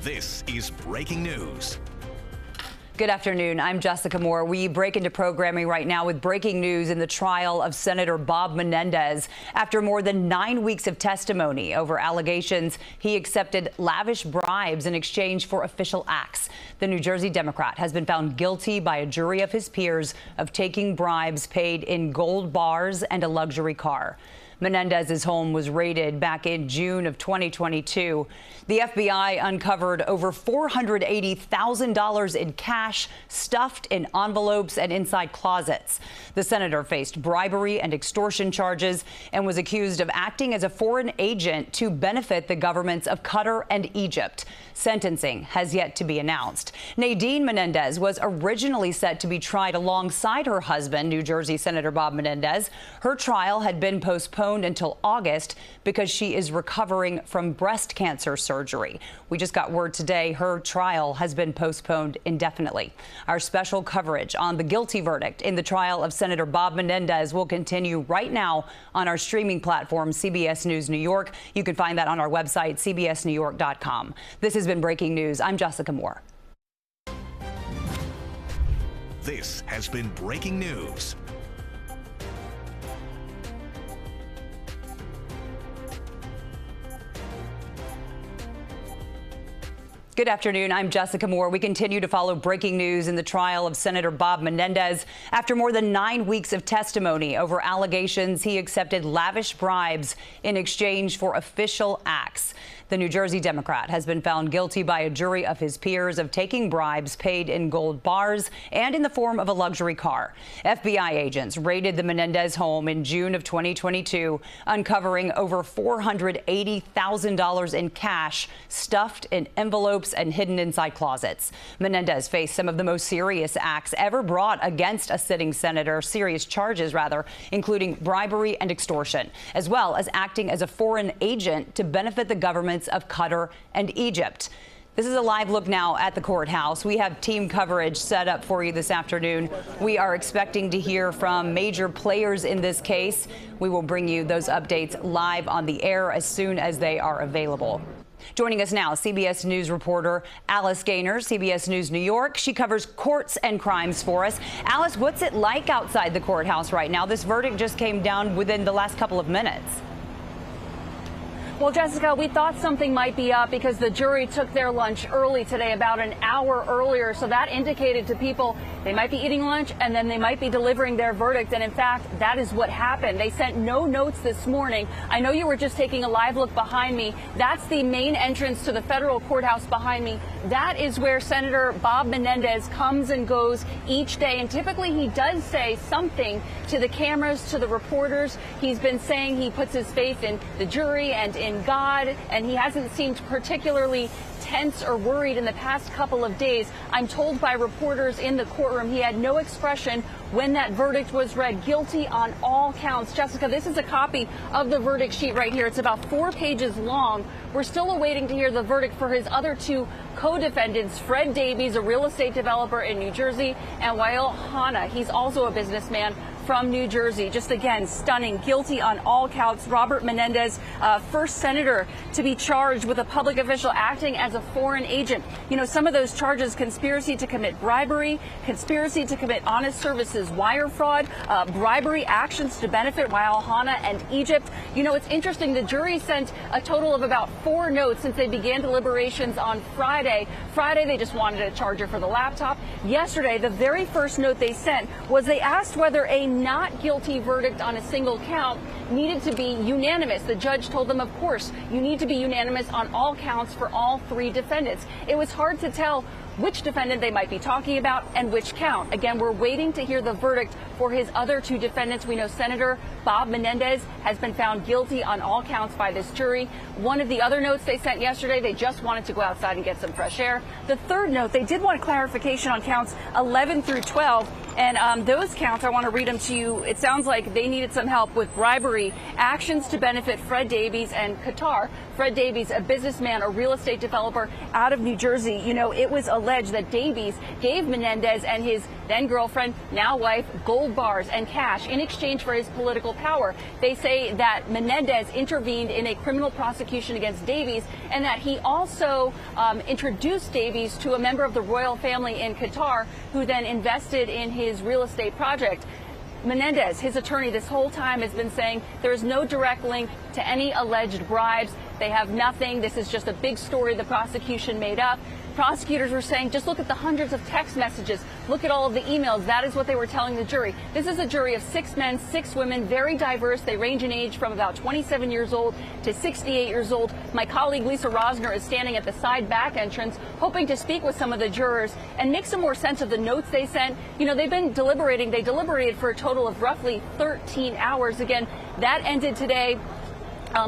This is breaking news. Good afternoon. I'm Jessica Moore. We break into programming right now with breaking news in the trial of Senator Bob Menendez. After more than 9 weeks of testimony over allegations he accepted lavish bribes in exchange for official acts, the New Jersey Democrat has been found guilty by a jury of his peers of taking bribes paid in gold bars and a luxury car. Menendez's home was raided back in June of 2022. The FBI uncovered over $480,000 in cash stuffed in envelopes and inside closets. The senator faced bribery and extortion charges and was accused of acting as a foreign agent to benefit the governments of Qatar and Egypt. Sentencing has yet to be announced. Nadine Menendez was originally set to be tried alongside her husband, New Jersey Senator Bob Menendez. Her trial had been postponed until August because she is recovering from breast cancer surgery. We just got word today her trial has been postponed indefinitely. Our special coverage on the guilty verdict in the trial of Senator Bob Menendez will continue right now on our streaming platform, CBS News New York. You can find that on our website, cbsnewyork.com. This has been breaking news. I'm Jessica Moore. This has been breaking news. Good afternoon. I'm Jessica Moore. We continue to follow breaking news in the trial of Senator Bob Menendez. After more than 9 weeks of testimony over allegations he accepted lavish bribes in exchange for official acts, the New Jersey Democrat has been found guilty by a jury of his peers of taking bribes paid in gold bars and in the form of a luxury car. FBI agents raided the Menendez home in June of 2022, uncovering over $480,000 in cash stuffed in envelopes and hidden inside closets. Menendez faced some of the most serious acts ever brought against a sitting senator, serious charges rather, including bribery and extortion, as well as acting as a foreign agent to benefit the governments of Qatar and Egypt. This is a live look now at the courthouse. We have team coverage set up for you this afternoon. We are expecting to hear from major players in this case. We will bring you those updates live on the air as soon as they are available. Joining us now, CBS News reporter Alice Gaynor, CBS News New York. She covers courts and crimes for us. Alice, what's it like outside the courthouse right now? This verdict just came down within the last couple of minutes. Well, Jessica, we thought something might be up because the jury took their lunch early today, about an hour earlier. So that indicated to people they might be eating lunch and then they might be delivering their verdict. And in fact, that is what happened. They sent no notes this morning. I know you were just taking a live look behind me. That's the main entrance to the federal courthouse behind me. That is where Senator Bob Menendez comes and goes each day. And typically he does say something to the cameras, to the reporters. He's been saying he puts his faith in the jury and in God, and he hasn't seemed particularly tense or worried in the past couple of days. I'm told by reporters in the courtroom he had no expression when that verdict was read. Guilty on all counts. Jessica, this is a copy of the verdict sheet right here. It's about 4 pages long. We're still awaiting to hear the verdict for his other 2 co-defendants, Fred Davies, a real estate developer in New Jersey, and Wael Hanna. He's also a businessman from New Jersey. Just again, stunning. Guilty on all counts. Robert Menendez, first senator to be charged with a public official acting as a foreign agent. You know, some of those charges: conspiracy to commit bribery, conspiracy to commit honest services wire fraud, bribery actions to benefit Wael Hanna and Egypt. You know, it's interesting. The jury sent a total of about 4 notes since they began deliberations on Friday. Friday, they just wanted a charger for the laptop. Yesterday, the very first note they sent was they asked whether a not guilty verdict on a single count needed to be unanimous. The judge told them, of course, you need to be unanimous on all counts for all 3 defendants. It was hard to tell which defendant they might be talking about and which count. Again, we're waiting to hear the verdict for his other 2 defendants. We know Senator Bob Menendez has been found guilty on all counts by this jury. One of the other notes they sent yesterday, they just wanted to go outside and get some fresh air. The third note, they did want clarification on counts 11 through 12. And those counts, I want to read them to you. It sounds like they needed some help with bribery, actions to benefit Fred Davies and Qatar. Fred Davies, a businessman, a real estate developer out of New Jersey. You know, it was alleged that Davies gave Menendez and his then girlfriend, now wife, gold bars and cash in exchange for his political power. They say that Menendez intervened in a criminal prosecution against Davies, and that he also introduced Davies to a member of the royal family in Qatar, who then invested in his real estate project. Menendez, his attorney, this whole time has been saying there is no direct link to any alleged bribes. They have nothing. This is just a big story the prosecution made up. Prosecutors were saying, just look at the hundreds of text messages. Look at all of the emails. That is what they were telling the jury. This is a jury of 6 men, 6 women, very diverse. They range in age from about 27 years old to 68 years old. My colleague Lisa Rosner is standing at the side back entrance, hoping to speak with some of the jurors and make some more sense of the notes they sent. You know, they've been deliberating. They deliberated for a total of roughly 13 hours. Again, that ended today.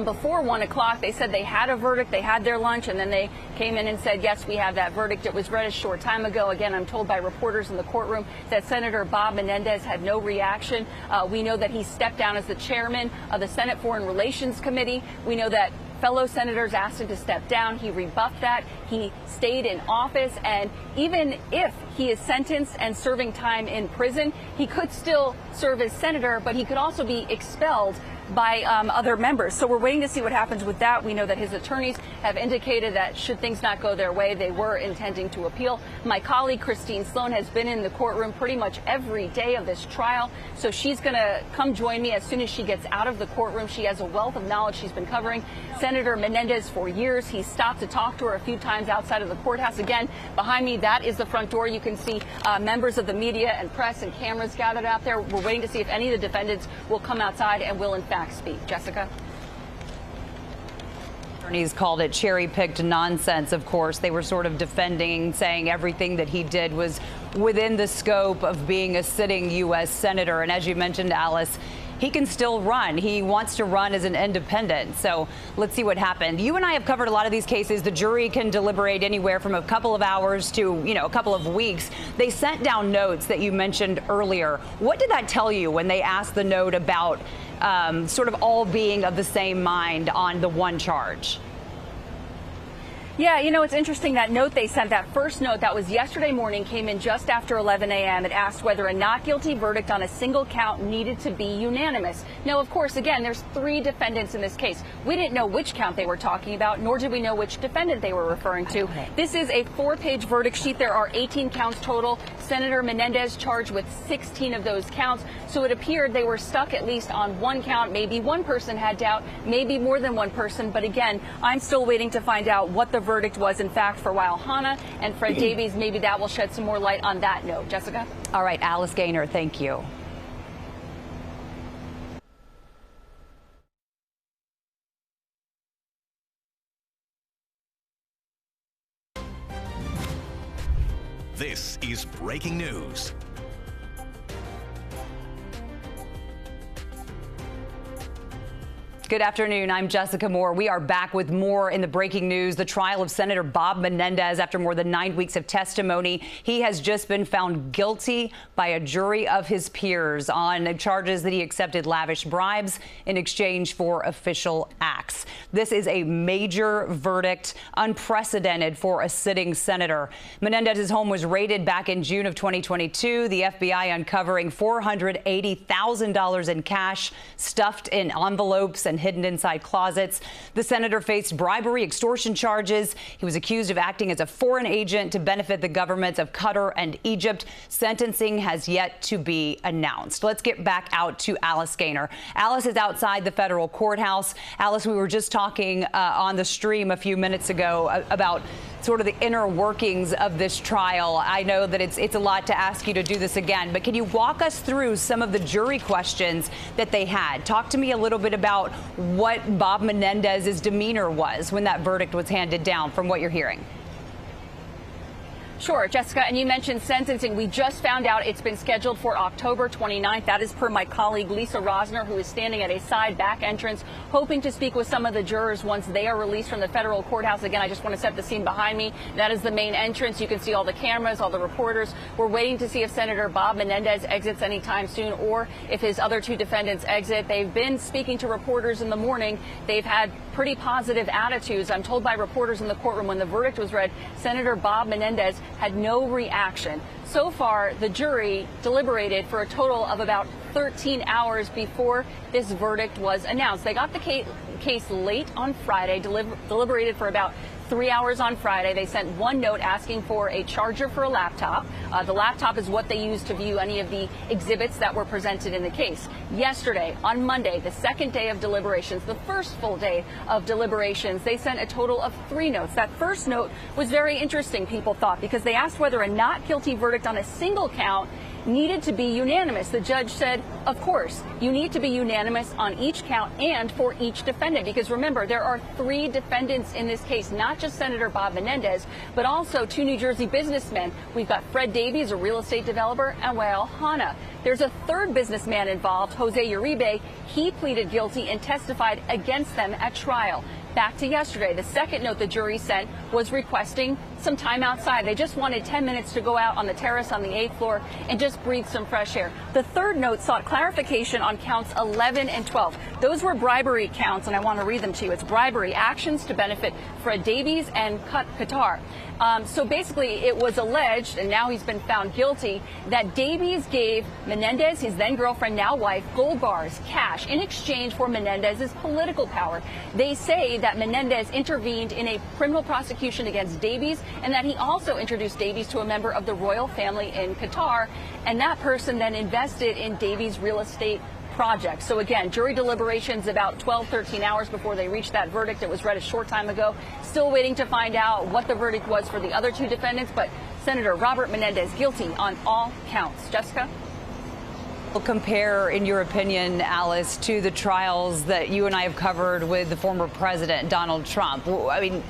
Before 1 o'clock, they said they had a verdict, they had their lunch, and then they came in and said, yes, we have that verdict. It was read a short time ago. Again, I'm told by reporters in the courtroom that Senator Bob Menendez had no reaction. We know that he stepped down as the chairman of the Senate Foreign Relations Committee. We know that fellow senators asked him to step down. He rebuffed that. He stayed in office, and even if he is sentenced and serving time in prison, he could still serve as senator, but he could also be expelled by other members. So we're waiting to see what happens with that. We know that his attorneys have indicated that should things not go their way, they were intending to appeal. My colleague Christine Sloan has been in the courtroom pretty much every day of this trial, so she's going to come join me as soon as she gets out of the courtroom. She has a wealth of knowledge. She's been covering Senator Menendez for years. He stopped to talk to her a few times outside of the courthouse. Again, behind me, that is the front door. You can see members of the media and press and cameras gathered out there. We're waiting to see if any of the defendants will come outside and will in fact speak. Jessica? Attorneys called it cherry-picked nonsense, of course. They were sort of defending, saying everything that he did was within the scope of being a sitting U.S. senator. And as you mentioned, Alice, he can still run. He wants to run as an independent. So let's see what happened. You and I have covered a lot of these cases. The jury can deliberate anywhere from a couple of hours to, a couple of weeks. They sent down notes that you mentioned earlier. What did that tell you when they asked the note about sort of all being of the same mind on the one charge? Yeah, it's interesting, that note they sent, that first note that was yesterday morning, came in just after 11 a.m. It asked whether a not guilty verdict on a single count needed to be unanimous. Now, of course, again, there's 3 defendants in this case. We didn't know which count they were talking about, nor did we know which defendant they were referring to. Okay. This is a 4-page verdict sheet. There are 18 counts total. Senator Menendez charged with 16 of those counts. So it appeared they were stuck at least on one count. Maybe one person had doubt, maybe more than one person. But again, I'm still waiting to find out what the verdict was, in fact, for Wael Hannah and Fred Davies. Maybe that will shed some more light on that note. Jessica? All right, Alice Gaynor, thank you. This is breaking news. Good afternoon. I'm Jessica Moore. We are back with more in the breaking news. The trial of Senator Bob Menendez after more than 9 weeks of testimony. He has just been found guilty by a jury of his peers on charges that he accepted lavish bribes in exchange for official acts. This is a major verdict, unprecedented for a sitting senator. Menendez's home was raided back in June of 2022. The FBI uncovering $480,000 in cash stuffed in envelopes and hidden inside closets. The senator faced bribery, extortion charges. He was accused of acting as a foreign agent to benefit the governments of Qatar and Egypt. Sentencing has yet to be announced. Let's get back out to Alice Gaynor. Alice is outside the federal courthouse. Alice, we were just talking on the stream a few minutes ago about sort of the inner workings of this trial. I know that it's a lot to ask you to do this again, but can you walk us through some of the jury questions that they had? Talk to me a little bit about what Bob Menendez's demeanor was when that verdict was handed down, from what you're hearing. Sure, Jessica, and you mentioned sentencing. We just found out it's been scheduled for October 29th. That is per my colleague Lisa Rosner, who is standing at a side back entrance, hoping to speak with some of the jurors once they are released from the federal courthouse. Again, I just want to set the scene behind me. That is the main entrance. You can see all the cameras, all the reporters. We're waiting to see if Senator Bob Menendez exits anytime soon or if his other two defendants exit. They've been speaking to reporters in the morning. They've had pretty positive attitudes. I'm told by reporters in the courtroom when the verdict was read, Senator Bob Menendez had no reaction. So far, the jury deliberated for a total of about 13 hours before this verdict was announced. They got the case late on Friday, deliberated for about 3 hours on Friday. They sent one note asking for a charger for a laptop. The laptop is what they used to view any of the exhibits that were presented in the case. Yesterday, on Monday, the second day of deliberations, the first full day of deliberations, they sent a total of 3 notes. That first note was very interesting, people thought, because they asked whether a not guilty verdict on a single count needed to be unanimous. The judge said, of course, you need to be unanimous on each count and for each defendant, because remember, there are 3 defendants in this case, not just Senator Bob Menendez, but also 2 New Jersey businessmen. We've got Fred Davies, a real estate developer, and Wael Hanna. There's a third businessman involved, Jose Uribe. He pleaded guilty and testified against them at trial. Back to yesterday, the second note the jury sent was requesting some time outside. They just wanted 10 minutes to go out on the terrace on the 8th floor and just breathe some fresh air. The third note sought clarification on counts 11 and 12. Those were bribery counts, and I want to read them to you. It's bribery actions to benefit Fred Davies and Qatar. So basically, it was alleged, and now he's been found guilty, that Davies gave Menendez, his then-girlfriend, now wife, gold bars, cash, in exchange for Menendez's political power. They say that Menendez intervened in a criminal prosecution against Davies, and that he also introduced Davies to a member of the royal family in Qatar, and that person then invested in Davies' real estate project. So again, jury deliberations about 13 hours before they reached that verdict. It was read a short time ago. Still waiting to find out what the verdict was for the other 2 defendants, but Senator Robert Menendez guilty on all counts. Jessica? Compare, in your opinion, Alice, to the trials that you and I have covered with the former president, Donald Trump. I mean,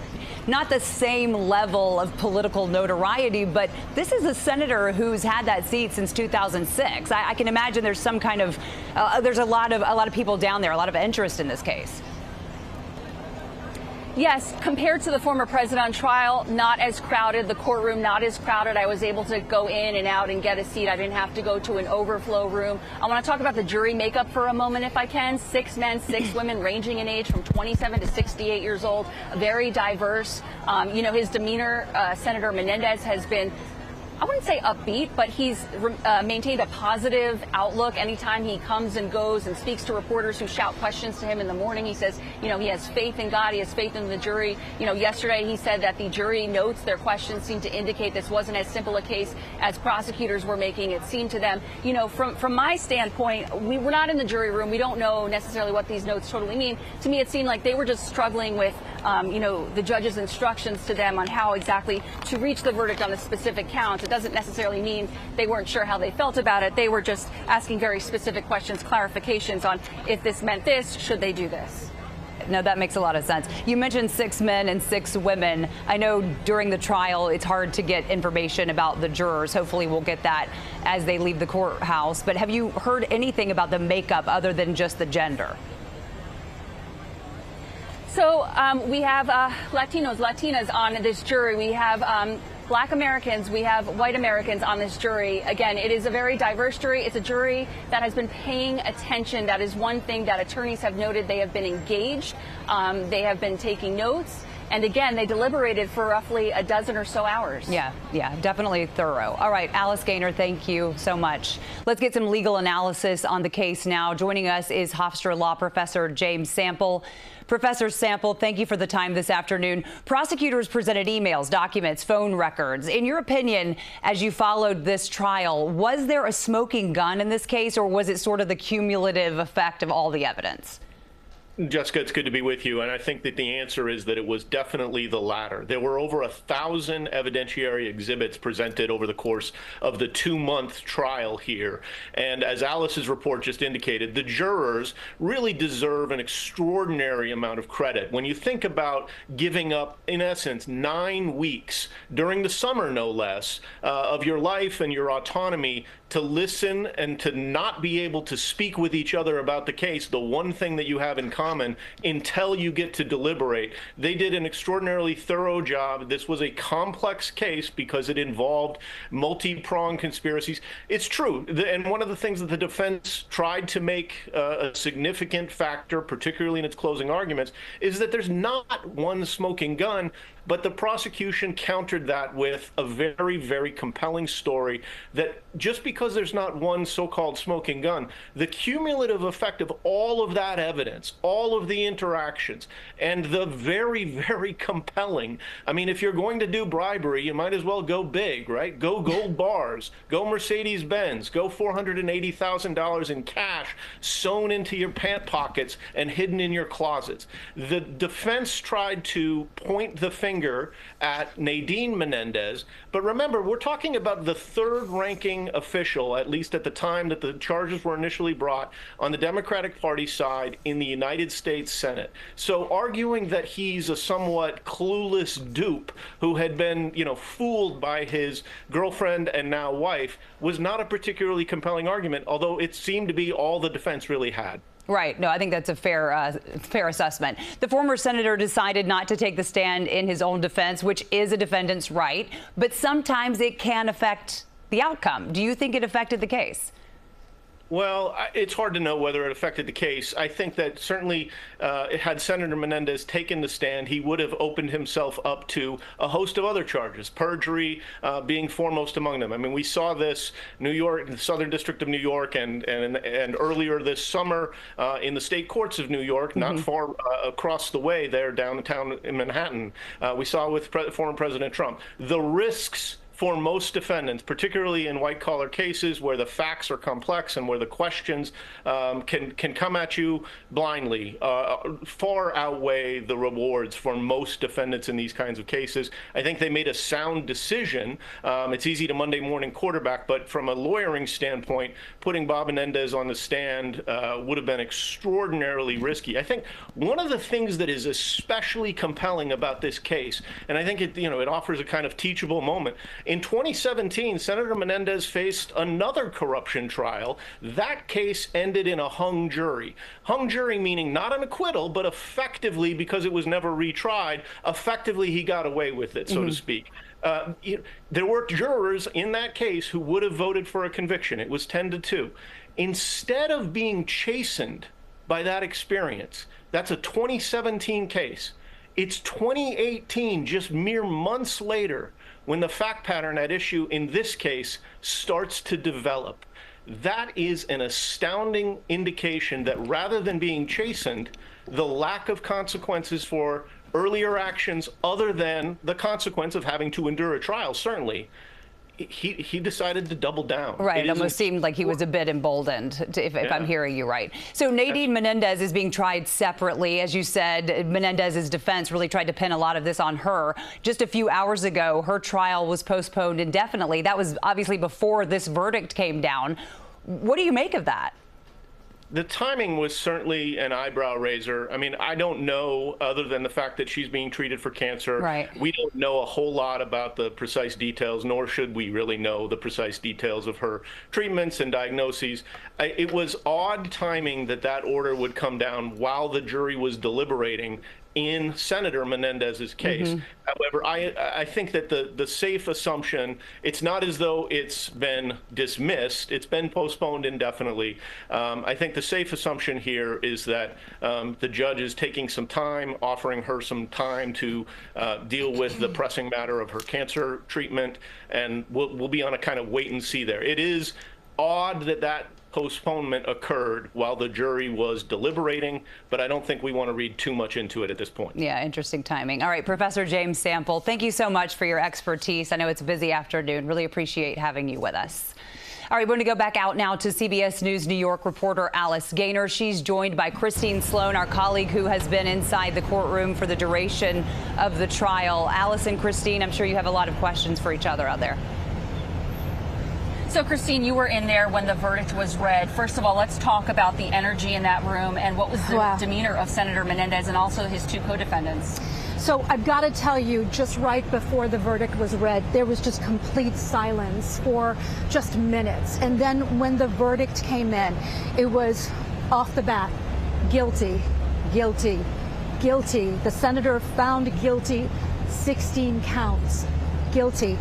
not the same level of political notoriety, but this is a senator who's had that seat since 2006. I can imagine there's some kind of there's a lot of people down there, a lot of interest in this case. Yes, compared to the former president on trial, not as crowded. The courtroom, not as crowded. I was able to go in and out and get a seat. I didn't have to go to an overflow room. I want to talk about the jury makeup for a moment, if I can. 6 men, 6 women, ranging in age from 27 to 68 years old. Very diverse. You know, his demeanor, Senator Menendez, has been, I wouldn't say upbeat, but he's maintained a positive outlook anytime he comes and goes and speaks to reporters who shout questions to him in the morning. He says, you know, he has faith in God. He has faith in the jury. You know, yesterday he said that the jury notes, their questions seem to indicate this wasn't as simple a case as prosecutors were making it seem to them. You know, from my standpoint, we were not in the jury room. We don't know necessarily what these notes totally mean. To me, it seemed like they were just struggling with, you know, the judge's instructions to them on how exactly to reach the verdict on the specific counts. It doesn't necessarily mean they weren't sure how they felt about it. They were just asking very specific questions, clarifications on if this meant this, should they do this? No, that makes a lot of sense. You mentioned 6 men and 6 women. I know during the trial it's hard to get information about the jurors. Hopefully we'll get that as they leave the courthouse. But have you heard anything about the makeup other than just the gender? So we have Latinos, Latinas on this jury. We have Black Americans, we have white Americans on this jury. Again, it is a very diverse jury. It's a jury that has been paying attention. That is one thing that attorneys have noted. They have been engaged. They have been taking notes. And again, they deliberated for roughly a dozen or so hours. Yeah, definitely thorough. All right, Alice Gaynor, thank you so much. Let's get some legal analysis on the case now. Joining us is Hofstra Law Professor James Sample. Professor Sample, thank you for the time this afternoon. Prosecutors presented emails, documents, phone records. In your opinion, as you followed this trial, was there a smoking gun in this case, or was it sort of the cumulative effect of all the evidence? Jessica, it's good to be with you. And I think that the answer is that it was definitely the latter. There were over 1,000 evidentiary exhibits presented over the course of the 2-month trial here. And as Alice's report just indicated, the jurors really deserve an extraordinary amount of credit. When you think about giving up, in essence, 9 weeks during the summer, no less, of your life and your autonomy to listen and to not be able to speak with each other about the case, the one thing that you have in common, until you get to deliberate. They did an extraordinarily thorough job. This was a complex case because it involved multi-pronged conspiracies. It's true. And one of the things that the defense tried to make a significant factor, particularly in its closing arguments, is that there's not one smoking gun. But the prosecution countered that with a very, very compelling story that just because there's not one so-called smoking gun, the cumulative effect of all of that evidence, all of the interactions, and the very, very compelling, I mean, if you're going to do bribery, you might as well go big, right? Go gold bars, go Mercedes-Benz, go $480,000 in cash sewn into your pant pockets and hidden in your closets. The defense tried to point the finger at Nadine Menendez. But remember, we're talking about the third-ranking official, at least at the time that the charges were initially brought, on the Democratic Party side in the United States Senate. So arguing that he's a somewhat clueless dupe who had been, fooled by his girlfriend and now wife was not a particularly compelling argument, although it seemed to be all the defense really had. Right. No, I think that's a fair assessment. The former senator decided not to take the stand in his own defense, which is a defendant's right, but sometimes it can affect the outcome. Do you think it affected the case? Well, it's hard to know whether it affected the case. I think that certainly had Senator Menendez taken the stand, he would have opened himself up to a host of other charges, perjury being foremost among them. I mean, we saw this New York, the Southern District of New York, and earlier this summer in the state courts of New York, not far across the way there downtown in Manhattan. We saw with former President Trump. The risks for most defendants, particularly in white-collar cases where the facts are complex and where the questions can come at you blindly, far outweigh the rewards for most defendants in these kinds of cases. I think they made a sound decision. It's easy to Monday morning quarterback, but from a lawyering standpoint, putting Bob Menendez on the stand would have been extraordinarily risky. I think one of the things that is especially compelling about this case, and I think it offers a kind of teachable moment. In 2017, Senator Menendez faced another corruption trial. That case ended in a hung jury. Hung jury meaning not an acquittal, but effectively, because it was never retried, effectively he got away with it, so to speak. There were jurors in that case who would have voted for a conviction. It was 10-2. Instead of being chastened by that experience, that's a 2017 case. It's 2018, just mere months later, when the fact pattern at issue in this case starts to develop. That is an astounding indication that rather than being chastened, the lack of consequences for earlier actions other than the consequence of having to endure a trial, certainly, he decided to double down. Right. It almost seemed like he was a bit emboldened, if I'm hearing you right. So Nadine Menendez is being tried separately. As you said, Menendez's defense really tried to pin a lot of this on her. Just a few hours ago, her trial was postponed indefinitely. That was obviously before this verdict came down. What do you make of that? The timing was certainly an eyebrow raiser. I mean, I don't know, other than the fact that she's being treated for cancer. Right. We don't know a whole lot about the precise details, nor should we really know the precise details of her treatments and diagnoses. It was odd timing that order would come down while the jury was deliberating in Senator Menendez's case. However, I think that the safe assumption, it's not as though it's been dismissed, it's been postponed indefinitely. I think the safe assumption here is that the judge is taking some time, offering her some time to deal with the pressing matter of her cancer treatment, and we'll be on a kind of wait and see there. It is odd that postponement occurred while the jury was deliberating, but I don't think we want to read too much into it at this point. Yeah, interesting timing. All right, Professor James Sample, thank you so much for your expertise. I know it's a busy afternoon. Really appreciate having you with us. All right, we're going to go back out now to CBS News New York reporter Alice Gaynor. She's joined by Christine Sloan, our colleague who has been inside the courtroom for the duration of the trial. Alice and Christine, I'm sure you have a lot of questions for each other out there. So, Christine, you were in there when the verdict was read. First of all, let's talk about the energy in that room and what was the demeanor of Senator Menendez and also his two co-defendants. So I've got to tell you, just right before the verdict was read, there was just complete silence for just minutes. And then when the verdict came in, it was off the bat, guilty, guilty, guilty. The senator found guilty, 16 counts, guilty.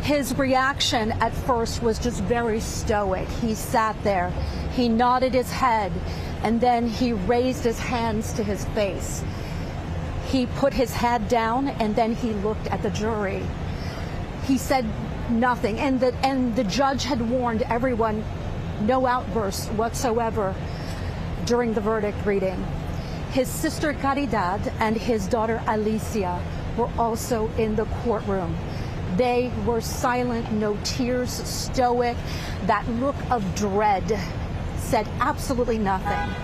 His reaction at first was just very stoic. He sat there, he nodded his head, and then he raised his hands to his face. He put his head down, and then he looked at the jury. He said nothing, and the judge had warned everyone, no outbursts whatsoever during the verdict reading. His sister Caridad and his daughter Alicia were also in the courtroom. They were silent, no tears, stoic. That look of dread said absolutely nothing.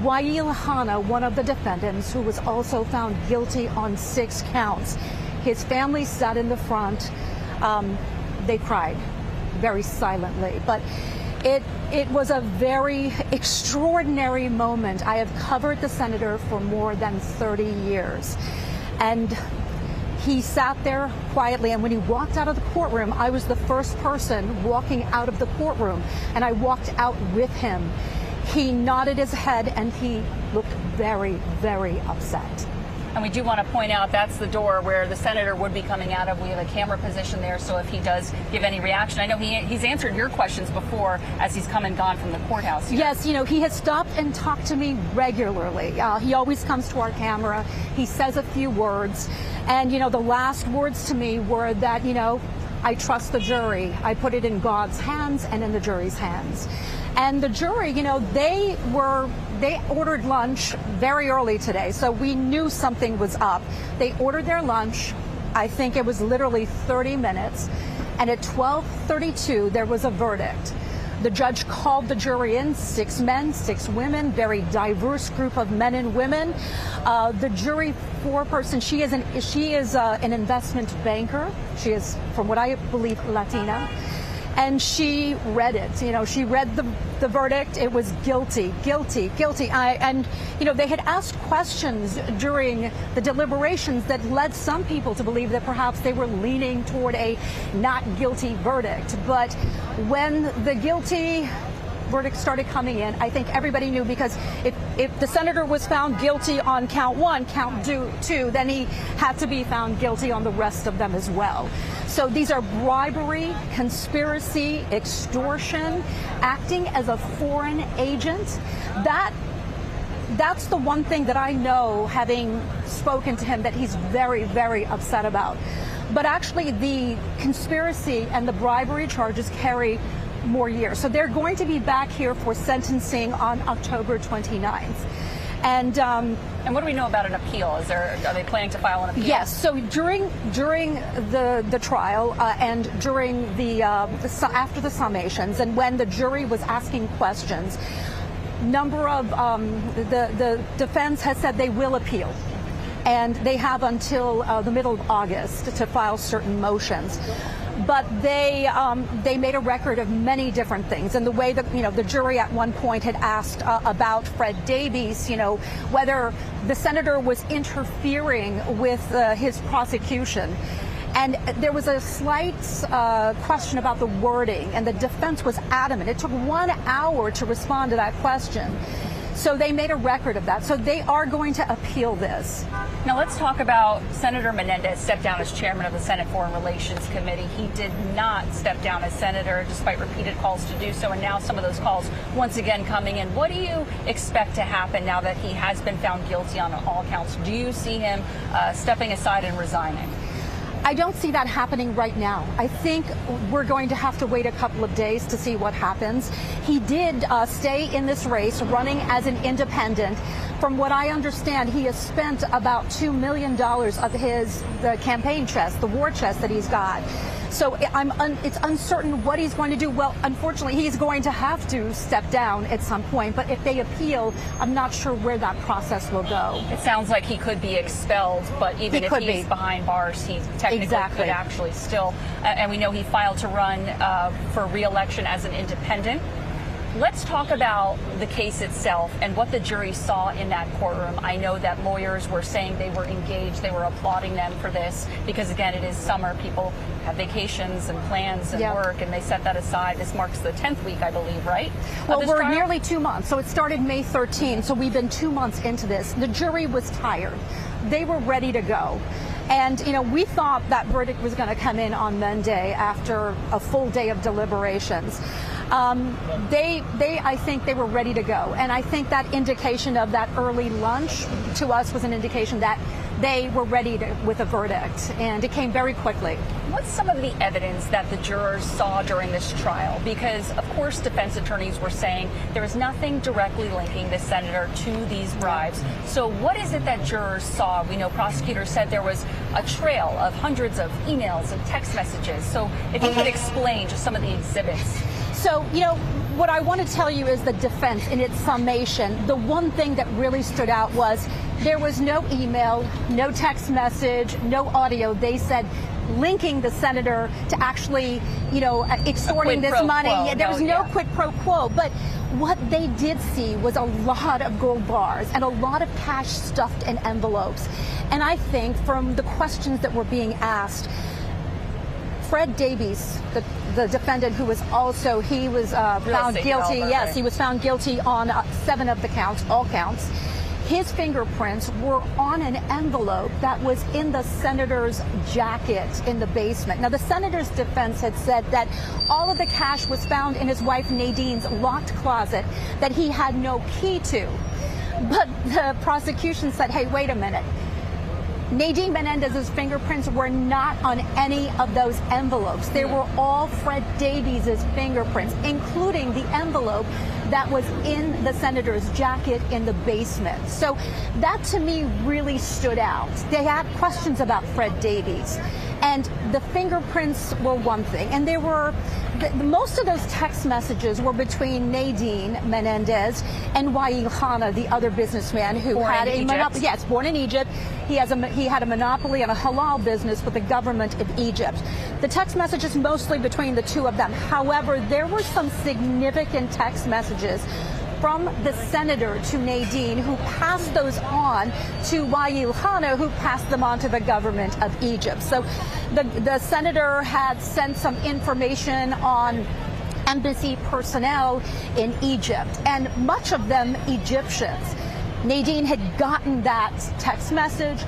Wael Hana, one of the defendants, who was also found guilty on 6 counts, his family sat in the front. They cried very silently, but it was a very extraordinary moment. I have covered the senator for more than 30 years, and he sat there quietly, and when he walked out of the courtroom, I was the first person walking out of the courtroom, and I walked out with him. He nodded his head, and he looked very, very upset. And we do want to point out that's the door where the senator would be coming out of. We have a camera position there, so if he does give any reaction. I know he's answered your questions before as he's come and gone from the courthouse here. Yes, you know, he has stopped and talked to me regularly. He always comes to our camera. He says a few words. And, you know, the last words to me were that, you know, I trust the jury. I put it in God's hands and in the jury's hands. And the jury, you know, they ordered lunch very early today, so we knew something was up. They ordered their lunch. I think it was literally 30 minutes. And at 12:32, there was a verdict. The judge called the jury in, 6 men, 6 women, very diverse group of men and women. The jury foreperson, she is an investment banker. She is, from what I believe, Latina. And she read it. You know, she read the verdict. It was guilty, guilty, guilty. And, you know, they had asked questions during the deliberations that led some people to believe that perhaps they were leaning toward a not guilty verdict. But when the guilty verdict started coming in, I think everybody knew, because if the senator was found guilty on count 1, count 2, then he had to be found guilty on the rest of them as well. So these are bribery, conspiracy, extortion, acting as a foreign agent. That's the one thing that I know, having spoken to him, that he's very, very upset about. But actually, the conspiracy and the bribery charges carry more years. So they're going to be back here for sentencing on October 29th. And what do we know about an appeal? Are they planning to file an appeal? Yes. So during the trial and during after the summations, and when the jury was asking questions, number of the defense has said they will appeal, and they have until the middle of August to file certain motions. But they made a record of many different things, and the way that, you know, the jury at one point had asked about Fred Davies, you know, whether the senator was interfering with his prosecution. And there was a slight question about the wording, and the defense was adamant. It took 1 hour to respond to that question. So they made a record of that. So they are going to appeal this. Now let's talk about Senator Menendez stepped down as chairman of the Senate Foreign Relations Committee. He did not step down as senator despite repeated calls to do so, and now some of those calls once again coming in. What do you expect to happen now that he has been found guilty on all counts? Do you see him stepping aside and resigning? I don't see that happening right now. I think we're going to have to wait a couple of days to see what happens. He did stay in this race running as an independent. From what I understand, he has spent about $2 million of the campaign chest, the war chest that he's got. So it's uncertain what he's going to do. Well, unfortunately, he's going to have to step down at some point. But if they appeal, I'm not sure where that process will go. It sounds like he could be expelled, but even if he's behind bars, he technically could actually still. And we know he filed to run for re-election as an independent. Let's talk about the case itself and what the jury saw in that courtroom. I know that lawyers were saying they were engaged, they were applauding them for this because, again, it is summer. People have vacations and plans and work, and they set that aside. This marks the 10th week, I believe, right? Well, we're nearly 2 months. So it started May 13th. So we've been 2 months into this. The jury was tired. They were ready to go. And, you know, we thought that verdict was going to come in on Monday after a full day of deliberations. I think they were ready to go. And I think that indication of that early lunch to us was an indication that they were ready with a verdict, and it came very quickly. What's some of the evidence that the jurors saw during this trial? Because, of course, defense attorneys were saying there is nothing directly linking the senator to these bribes. So what is it that jurors saw? We know prosecutors said there was a trail of hundreds of emails and text messages. So if you could explain just some of the exhibits. So, you know, what I want to tell you is the defense in its summation. The one thing that really stood out was there was no email, no text message, no audio. They said linking the senator to actually, you know, extorting this money. Yeah, there was no quid pro quo. But what they did see was a lot of gold bars and a lot of cash stuffed in envelopes. And I think from the questions that were being asked, Fred Davies, the defendant who was also, he was found guilty. Yes, he was found guilty on 7 of the counts, all counts. His fingerprints were on an envelope that was in the senator's jacket in the basement. Now, the senator's defense had said that all of the cash was found in his wife Nadine's locked closet that he had no key to. But the prosecution said, hey, wait a minute. Nadine Menendez's fingerprints were not on any of those envelopes. They were all Fred Davies' fingerprints, including the envelope that was in the senator's jacket in the basement. So that to me really stood out. They had questions about Fred Davies, and the fingerprints were one thing. And there were, most of those text messages were between Nadine Menendez and Wael Hanna, the other businessman who had a monopoly. Yes, born in Egypt. He had a monopoly on a halal business with the government of Egypt. The text messages mostly between the two of them. However, there were some significant text messages from the senator to Nadine, who passed those on to Wael Hanna, who passed them on to the government of Egypt. So the senator had sent some information on embassy personnel in Egypt, and much of them Egyptians. Nadine had gotten that text message,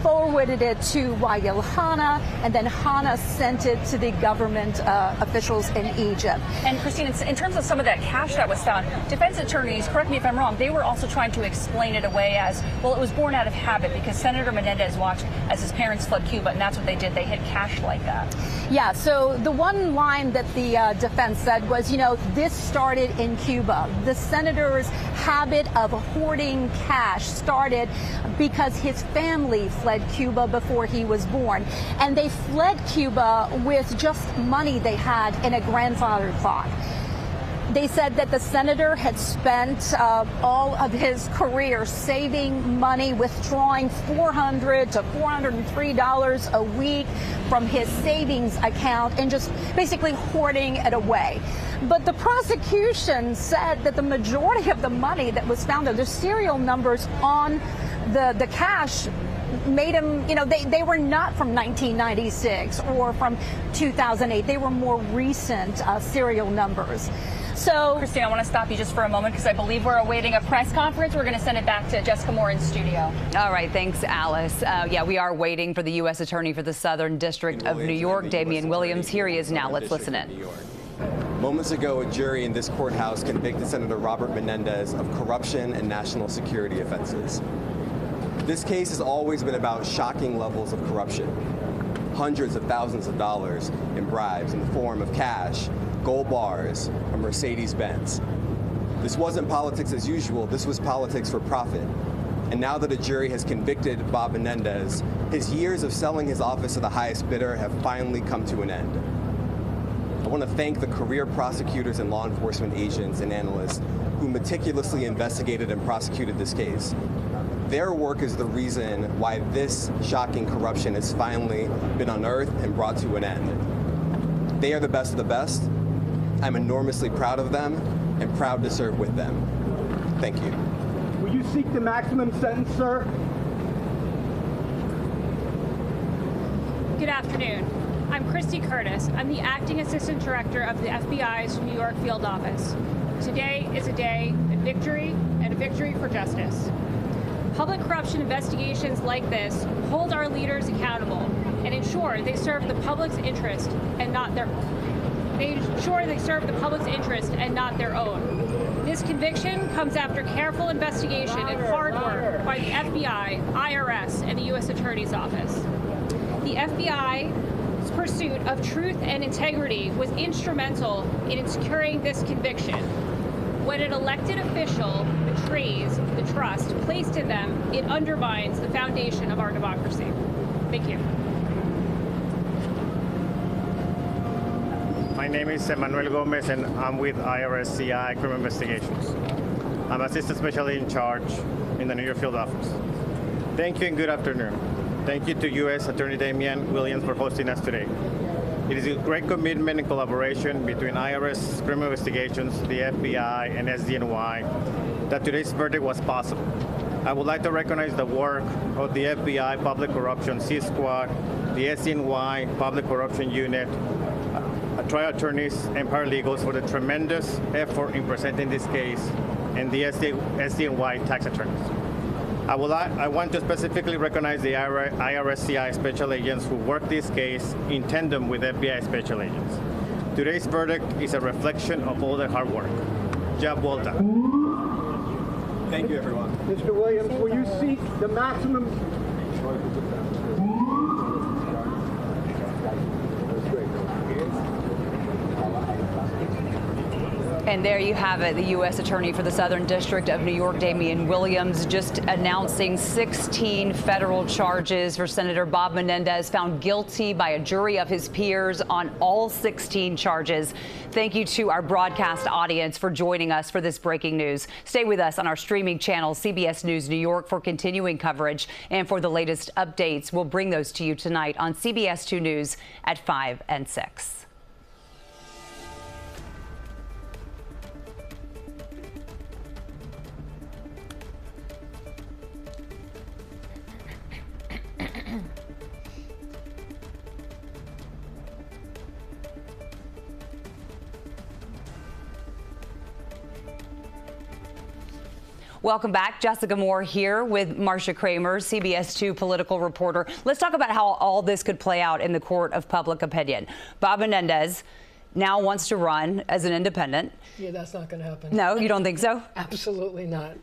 forwarded it to Wael Hanna, and then Hanna sent it to the government officials in Egypt. And Christine, in terms of some of that cash that was found, defense attorneys, correct me if I'm wrong, they were also trying to explain it away as, well, it was born out of habit because Senator Menendez watched as his parents fled Cuba, and that's what they did. They hid cash like that. Yeah, so the one line that the defense said was, you know, this started in Cuba. The senator's habit of hoarding cash started because his family fled Cuba before he was born. And they fled Cuba with just money they had in a grandfather clock. They said that the senator had spent all of his career saving money, withdrawing $400 to $403 a week from his savings account and just basically hoarding it away. But the prosecution said that the majority of the money that was found, the serial numbers on the cash, made them, you know, they were not from 1996 or from 2008. They were more recent serial numbers. So, Christine, I want to stop you just for a moment because I believe we're awaiting a press conference. We're going to send it back to Jessica Moore in studio. All right. Thanks, Alice. Yeah, we are waiting for the U.S. Attorney for the Southern District of New York, Damian Williams. Here he is now. Let's listen in. Moments ago, a jury in this courthouse convicted Senator Robert Menendez of corruption and national security offenses. This case has always been about shocking levels of corruption. Hundreds of thousands of dollars in bribes in the form of cash, gold bars, or Mercedes-Benz. This wasn't politics as usual. This was politics for profit. And now that a jury has convicted Bob Menendez, his years of selling his office to the highest bidder have finally come to an end. I want to thank the career prosecutors and law enforcement agents and analysts who meticulously investigated and prosecuted this case. Their work is the reason why this shocking corruption has finally been unearthed and brought to an end. They are the best of the best. I'm enormously proud of them and proud to serve with them. Thank you. Will you seek the maximum sentence, sir? Good afternoon. I'm Christy Curtis. I'm the Acting Assistant Director of the FBI's New York Field Office. Today is a day of victory and a victory for justice. Public corruption investigations like this hold our leaders accountable and ensure they serve the public's interest and not their own. This conviction comes after careful investigation and hard work by the FBI, IRS, and the U.S. Attorney's Office. The FBI's pursuit of truth and integrity was instrumental in securing this conviction. When an elected official betrays the trust placed in them, it undermines the foundation of our democracy. Thank you. My name is Manuel Gomez, and I'm with IRS CI Criminal Investigations. I'm Assistant Special Agent in Charge in the New York Field Office. Thank you and good afternoon. Thank you to U.S. Attorney Damian Williams for hosting us today. It is a great commitment and collaboration between IRS Criminal Investigations, the FBI, and SDNY that today's verdict was possible. I would like to recognize the work of the FBI Public Corruption C-Squad, the SDNY Public Corruption Unit, trial attorneys and paralegals for the tremendous effort in presenting this case, and the SDNY tax attorneys. I want to specifically recognize the IRS CI special agents who worked this case in tandem with FBI special agents. Today's verdict is a reflection of all their hard work. Job well done. Thank you, everyone. Mr. Williams, will you seek the maximum? And there you have it, the U.S. Attorney for the Southern District of New York, Damian Williams, just announcing 16 federal charges for Senator Bob Menendez, found guilty by a jury of his peers on all 16 charges. Thank you to our broadcast audience for joining us for this breaking news. Stay with us on our streaming channel, CBS News New York, for continuing coverage and for the latest updates. We'll bring those to you tonight on CBS 2 News at 5 and 6. Welcome back. Jessica Moore here with Marcia Kramer, CBS 2 political reporter. Let's talk about how all this could play out in the court of public opinion. Bob Menendez now wants to run as an independent. Yeah, that's not going to happen. No, you don't think so? Absolutely not.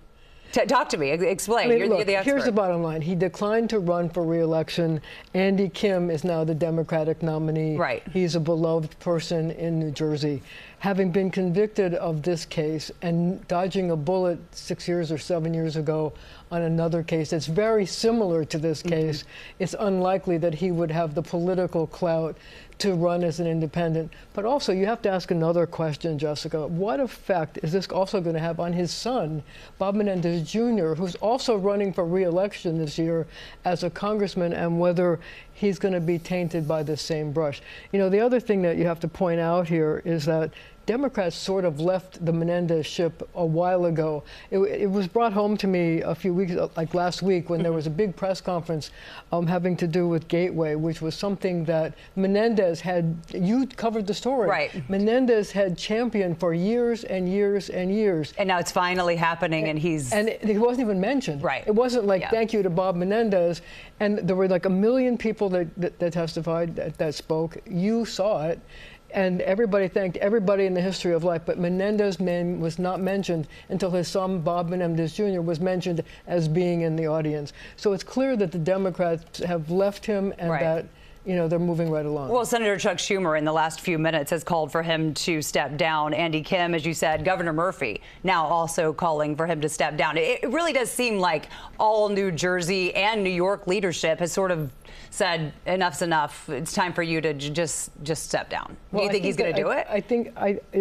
Talk to me. Explain. I mean, you're the expert. Here's the bottom line. He declined to run for re-election. Andy Kim is now the Democratic nominee. Right. He's a beloved person in New Jersey. Having been convicted of this case and dodging a bullet 6 years or 7 years ago on another case that's very similar to this case, it's unlikely that he would have the political clout to run as an independent. But also, you have to ask another question, Jessica. What effect is this also going to have on his son, Bob Menendez Jr., who's also running for re-election this year as a congressman, and whether he's going to be tainted by the same brush? You know, the other thing that you have to point out here is that Democrats sort of left the Menendez ship a while ago. It was brought home to me a few weeks, like last week, when there was a big press conference having to do with Gateway, which was something that Menendez had, you covered the story. Right. Menendez had championed for years and years and years. And now it's finally happening, and he's... And he wasn't even mentioned. Right. It wasn't like, thank you to Bob Menendez. And there were like 1 million people that testified, that spoke. You saw it. And everybody thanked everybody in the history of life, but Menendez's name was not mentioned until his son, Bob Menendez Jr., was mentioned as being in the audience. So it's clear that the Democrats have left him, and that you know, they're moving right along. Well, Senator Chuck Schumer in the last few minutes has called for him to step down. Andy Kim, as you said, Governor Murphy now also calling for him to step down. It really does seem like all New Jersey and New York leadership has sort of said enough's enough. It's time for you to just step down. Do you think he's going to do it?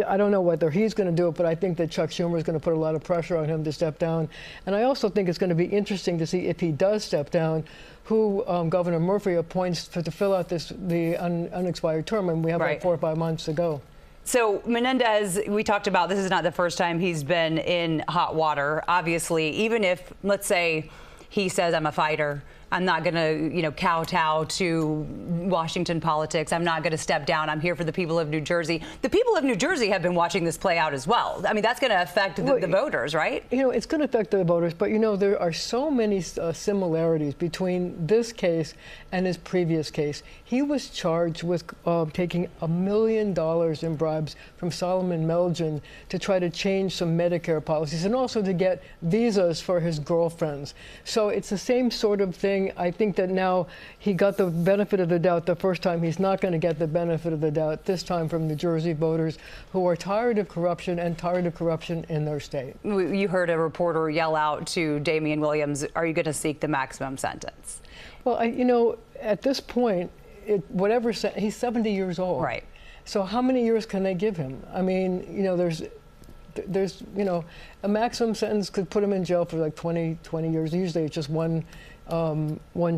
I don't know whether he's going to do it, but I think that Chuck Schumer is going to put a lot of pressure on him to step down. And I also think it's going to be interesting to see if he does step down, who Governor Murphy appoints to fill out the unexpired term, and we have like 4 or 5 months to go. So Menendez, we talked about, this is not the first time he's been in hot water. Obviously, even if, let's say, he says, I'm a fighter, I'm not going to, you know, kowtow to Washington politics. I'm not going to step down. I'm here for the people of New Jersey. The people of New Jersey have been watching this play out as well. I mean, that's going to affect the voters, right? You know, it's going to affect the voters, but, you know, there are so many similarities between this case and his previous case. He was charged with taking $1 million in bribes from Solomon Melgen to try to change some Medicare policies and also to get visas for his girlfriends. So it's the same sort of thing. I think that now he got the benefit of the doubt the first time. He's not going to get the benefit of the doubt this time from New Jersey voters who are tired of corruption and tired of corruption in their state. You heard a reporter yell out to Damian Williams, are you going to seek the maximum sentence? Well, you know, at this point, he's 70 years old. Right. So how many years can they give him? I mean, you know, there's you know, a maximum sentence could put him in jail for like 20 years. Usually it's just one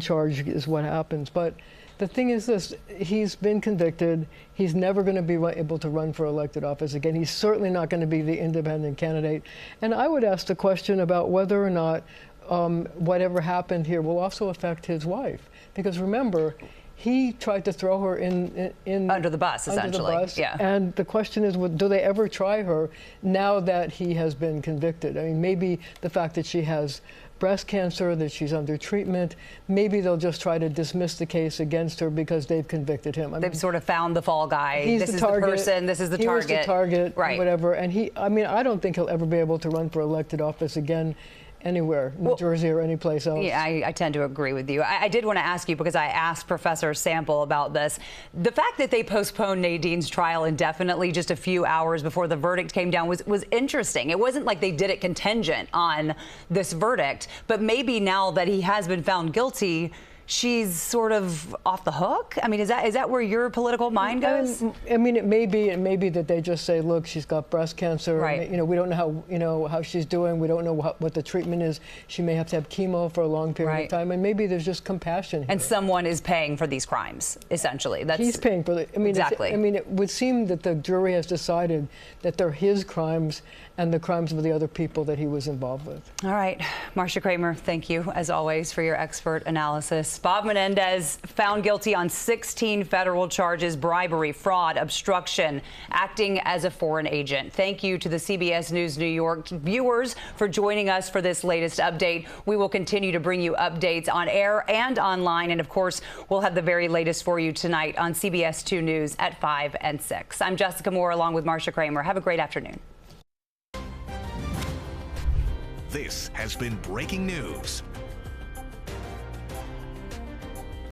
charge is what happens. But the thing is this, he's been convicted. He's never going to be able to run for elected office again. He's certainly not going to be the independent candidate. And I would ask the question about whether or not whatever happened here will also affect his wife. Because remember, he tried to throw her in under the bus, essentially. Under the bus. Yeah. And the question is, do they ever try her now that he has been convicted? I mean, maybe the fact that she has breast cancer, that she's under treatment, maybe they'll just try to dismiss the case against her because they've convicted him. They've sort of found the fall guy. He's this the is target. The person. This is the target. He was the target, right? Whatever. And I mean, I don't think he'll ever be able to run for elected office again anywhere, New Jersey or any place else. Yeah, I tend to agree with you. I did want to ask you, because I asked Professor Sample about this, the fact that they postponed Nadine's trial indefinitely just a few hours before the verdict came down was interesting. It wasn't like they did it contingent on this verdict, but maybe now that he has been found guilty, she's sort of off the hook? I mean, is that where your political mind goes? I mean, it may be that they just say, look, she's got breast cancer. Right. And, you know, we don't know how she's doing. We don't know what the treatment is. She may have to have chemo for a long period of time, and maybe there's just compassion here. And someone is paying for these crimes, essentially. He's paying for it. I mean, exactly. I mean, it would seem that the jury has decided that they're his crimes and the crimes of the other people that he was involved with. All right, Marcia Kramer, thank you, as always, for your expert analysis. Bob Menendez found guilty on 16 federal charges: bribery, fraud, obstruction, acting as a foreign agent. Thank you to the CBS News New York viewers for joining us for this latest update. We will continue to bring you updates on air and online. And of course, we'll have the very latest for you tonight on CBS 2 News at 5 and 6. I'm Jessica Moore along with Marcia Kramer. Have a great afternoon. This has been breaking news.